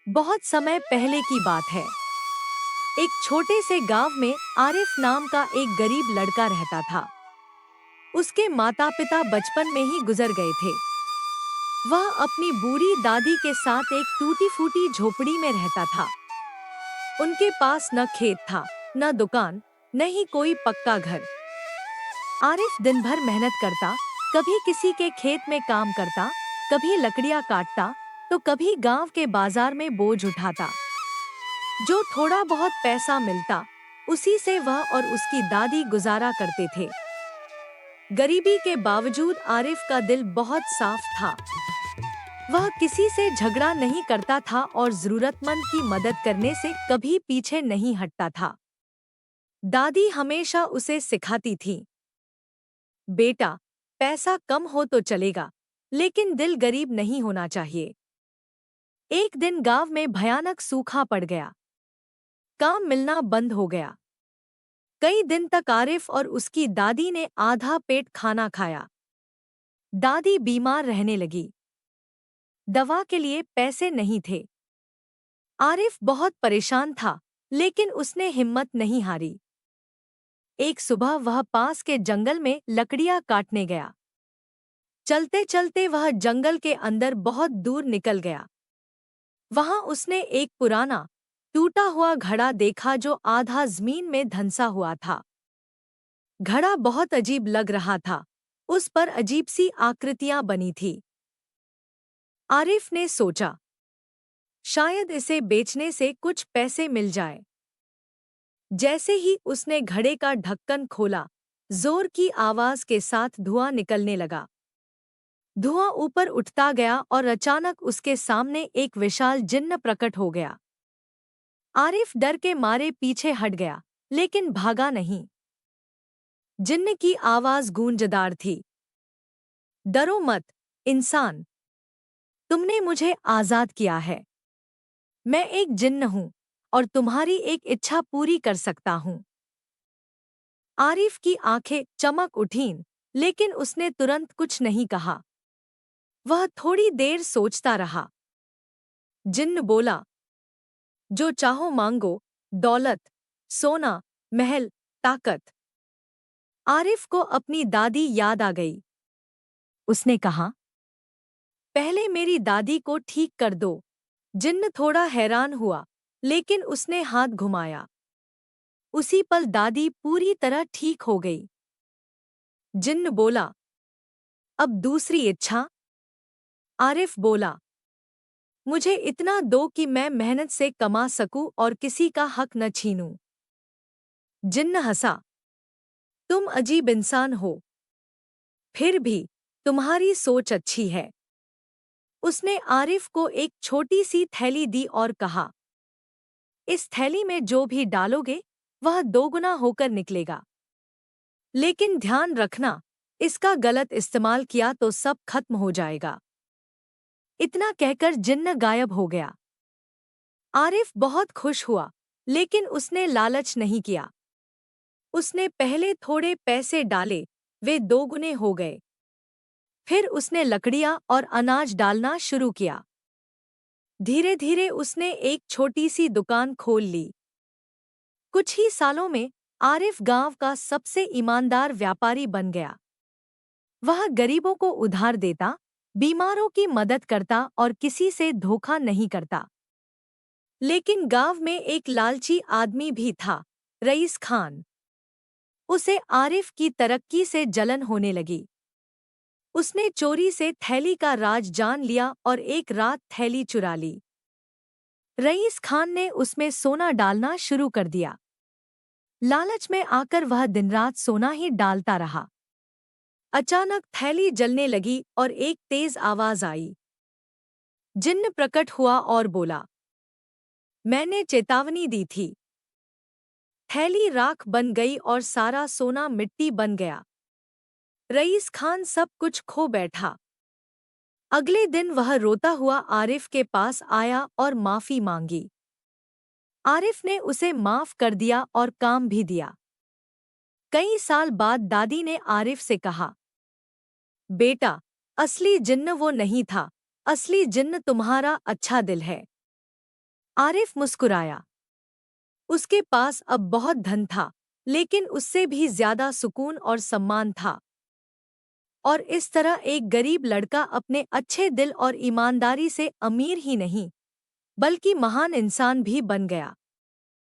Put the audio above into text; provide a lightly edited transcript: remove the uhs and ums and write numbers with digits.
बहुत समय पहले की बात है। एक छोटे से गांव में आरिफ नाम का एक गरीब लड़का रहता था। उसके माता पिता बचपन में ही गुजर गए थे। वह अपनी बूढ़ी दादी के साथ एक टूटी फूटी झोपड़ी में रहता था। उनके पास न खेत था, न दुकान, न ही कोई पक्का घर। आरिफ दिन भर मेहनत करता, कभी किसी के खेत में काम करता, कभी लकड़ियां काटता, तो कभी गांव के बाजार में बोझ उठाता। जो थोड़ा बहुत पैसा मिलता, उसी से वह और उसकी दादी गुजारा करते थे। गरीबी के बावजूद आरिफ का दिल बहुत साफ था। वह किसी से झगड़ा नहीं करता था और जरूरतमंद की मदद करने से कभी पीछे नहीं हटता था। दादी हमेशा उसे सिखाती थी, बेटा, पैसा कम हो तो चलेगा, लेकिन दिल गरीब नहीं होना चाहिए। एक दिन गांव में भयानक सूखा पड़ गया। काम मिलना बंद हो गया। कई दिन तक आरिफ और उसकी दादी ने आधा पेट खाना खाया। दादी बीमार रहने लगी। दवा के लिए पैसे नहीं थे। आरिफ बहुत परेशान था, लेकिन उसने हिम्मत नहीं हारी। एक सुबह वह पास के जंगल में लकड़ियां काटने गया। चलते चलते वह जंगल के अंदर बहुत दूर निकल गया। वहां उसने एक पुराना, टूटा हुआ घड़ा देखा जो आधा जमीन में धंसा हुआ था। घड़ा बहुत अजीब लग रहा था। उस पर अजीब सी आकृतियां बनी थी। आरिफ ने सोचा, शायद इसे बेचने से कुछ पैसे मिल जाए। जैसे ही उसने घड़े का ढक्कन खोला, जोर की आवाज के साथ धुआं निकलने लगा। धुआं ऊपर उठता गया और अचानक उसके सामने एक विशाल जिन्न प्रकट हो गया। आरिफ डर के मारे पीछे हट गया, लेकिन भागा नहीं। जिन्न की आवाज गूंजदार थी, डरो मत, इंसान। तुमने मुझे आजाद किया है। मैं एक जिन्न हूँ और तुम्हारी एक इच्छा पूरी कर सकता हूँ। आरिफ की आंखें चमक उठीं, लेकिन उसने तुरंत कुछ नहीं कहा। वह थोड़ी देर सोचता रहा। जिन्न बोला, जो चाहो मांगो, दौलत, सोना, महल, ताकत। आरिफ को अपनी दादी याद आ गई। उसने कहा, पहले मेरी दादी को ठीक कर दो। जिन्न थोड़ा हैरान हुआ, लेकिन उसने हाथ घुमाया। उसी पल दादी पूरी तरह ठीक हो गई। जिन्न बोला, अब दूसरी इच्छा? आरिफ बोला, मुझे इतना दो कि मैं मेहनत से कमा सकूं और किसी का हक न छीनूं। जिन्न हंसा, तुम अजीब इंसान हो। फिर भी तुम्हारी सोच अच्छी है। उसने आरिफ को एक छोटी सी थैली दी और कहा, इस थैली में जो भी डालोगे, वह दोगुना होकर निकलेगा। लेकिन ध्यान रखना, इसका गलत इस्तेमाल किया तो सब खत्म हो जाएगा। इतना कहकर जिन्न गायब हो गया। आरिफ बहुत खुश हुआ, लेकिन उसने लालच नहीं किया। उसने पहले थोड़े पैसे डाले, वे दोगुने हो गए। फिर उसने लकड़ियां और अनाज डालना शुरू किया। धीरे धीरे उसने एक छोटी सी दुकान खोल ली। कुछ ही सालों में आरिफ गांव का सबसे ईमानदार व्यापारी बन गया। वह गरीबों को उधार देता, बीमारों की मदद करता और किसी से धोखा नहीं करता। लेकिन गांव में एक लालची आदमी भी था, रईस खान। उसे आरिफ की तरक्की से जलन होने लगी। उसने चोरी से थैली का राज जान लिया और एक रात थैली चुरा ली। रईस खान ने उसमें सोना डालना शुरू कर दिया। लालच में आकर वह दिन रात सोना ही डालता रहा। अचानक थैली जलने लगी और एक तेज आवाज आई। जिन्न प्रकट हुआ और बोला, मैंने चेतावनी दी थी। थैली राख बन गई और सारा सोना मिट्टी बन गया। रईस खान सब कुछ खो बैठा। अगले दिन वह रोता हुआ आरिफ के पास आया और माफी मांगी। आरिफ ने उसे माफ कर दिया और काम भी दिया। कई साल बाद दादी ने आरिफ से कहा, बेटा, असली जिन्न वो नहीं था, असली जिन्न तुम्हारा अच्छा दिल है। आरिफ मुस्कुराया। उसके पास अब बहुत धन था, लेकिन उससे भी ज्यादा सुकून और सम्मान था। और इस तरह एक गरीब लड़का अपने अच्छे दिल और ईमानदारी से अमीर ही नहीं, बल्कि महान इंसान भी बन गया।